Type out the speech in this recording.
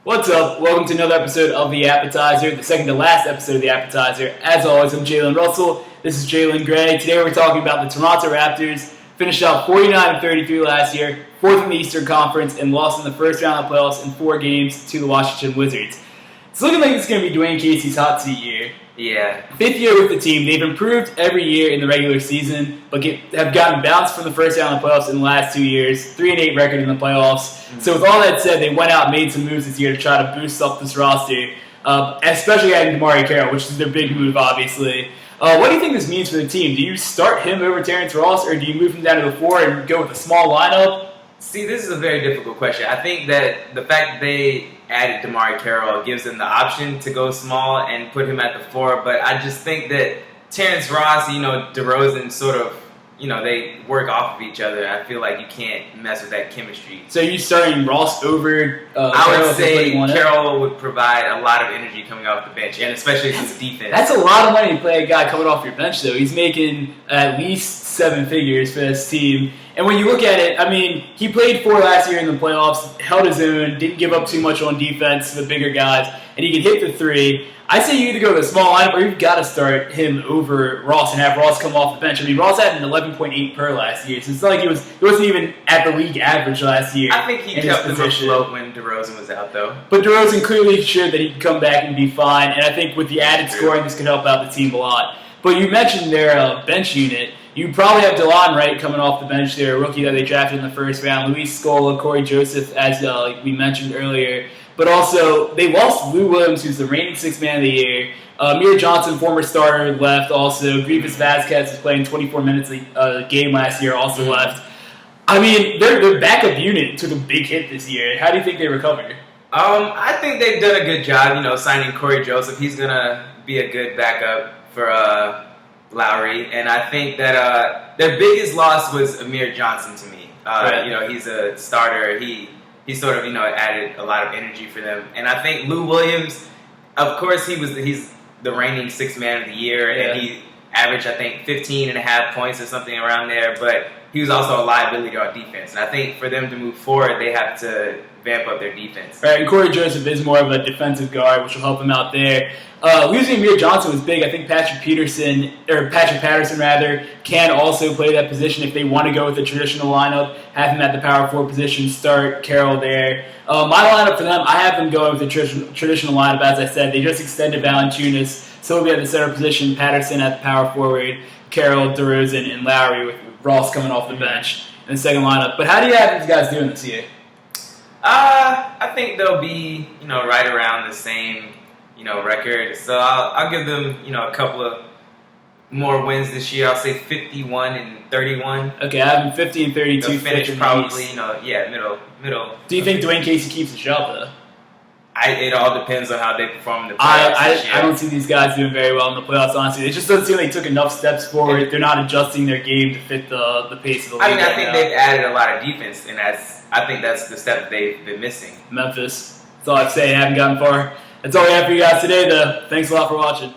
What's up? Welcome to another episode of The Appetizer, the second to last episode of The Appetizer. As always, I'm Jalen Russell. This is Jalen Gray. Today we're talking about the Toronto Raptors. Finished out 49-33 last year, fourth in the Eastern Conference, and lost in the first round of playoffs in 4 games to the Washington Wizards. It's looking like it's going to be Dwane Casey's hot seat year. Yeah. 5th year with the team. They've improved every year in the regular season, but have gotten bounced from the first round of the playoffs in the last 2 years. 3-8 record in the playoffs. So with all that said, they went out and made some moves this year to try to boost up this roster, especially adding DeMarre Carroll, which is their big move, obviously. What do you think this means for the team? Do you start him over Terrence Ross, or do you move him down to the 4 and go with a small lineup? See, this is a very difficult question. I think that the fact that they added DeMarre Carroll gives them the option to go small and put him at the 4, but I just think that Terrence Ross, DeRozan sort of, they work off of each other. I feel like you can't mess with that chemistry. So you starting Ross over I would say Carroll would provide a lot of energy coming off the bench, and especially his defense. That's a lot of money to play a guy coming off your bench, though. He's making at least 7 figures for this team. And when you look at it, I mean, he played 4 last year in the playoffs, held his own, didn't give up too much on defense to the bigger guys, and he can hit the 3. I say you either go with a small lineup or you've got to start him over Ross and have Ross come off the bench. I mean, Ross had an 11.8 per last year, so it's not like he wasn't even at the league average last year. I think he kept them afloat when DeRozan was out, though. But DeRozan clearly showed that he could come back and be fine, and I think with the added scoring, this could help out the team a lot. But you mentioned their bench unit. You probably have Delon Wright coming off the bench there, a rookie that they drafted in the first round. Luis Scola, Corey Joseph, as like we mentioned earlier. But also, they lost Lou Williams, who's the reigning 6th man of the year. Amir Johnson, former starter, left also. Grevis Vasquez was playing 24 minutes a game last year, also left. I mean, their backup unit took a big hit this year. How do you think they recovered? I think they've done a good job, signing Corey Joseph. He's going to be a good backup for Lowry. And I think that their biggest loss was Amir Johnson to me. Right. He's a starter. He sort of, added a lot of energy for them. And I think Lou Williams, of course, he's the reigning 6th man of the year, and he averaged, I think, 15.5 points or something around there, but he was also a liability on defense. And I think for them to move forward, they have to vamp up their defense. Right, and Corey Joseph is more of a defensive guard, which will help him out there. Losing Amir Johnson was big. I think Patrick Patterson can also play that position if they want to go with a traditional lineup, have him at the power 4 position, start Carroll there. My lineup for them, I have them going with the traditional lineup, as I said. They just extended Valanciunas, so he'll be at the center position, Patterson at the power forward, Carroll, DeRozan, and Lowry with Ross coming off the bench in the second lineup. But how do you have these guys doing this year? I think they'll be, right around the same, record. So I'll give them, a couple of more wins this year. I'll say 51-31. Okay, I have them 50 and 32. They'll finish probably, middle. Do you think Dwane Casey keeps his job, though? It all depends on how they perform in the playoffs this year. I don't see these guys doing very well in the playoffs, honestly. It just doesn't seem like they took enough steps forward. They're not adjusting their game to fit the pace of the league. I think they've added a lot of defense, and I think that's the step that they've been missing. Memphis. That's all I have to say. I haven't gotten far. That's all we have for you guys today, though. Thanks a lot for watching.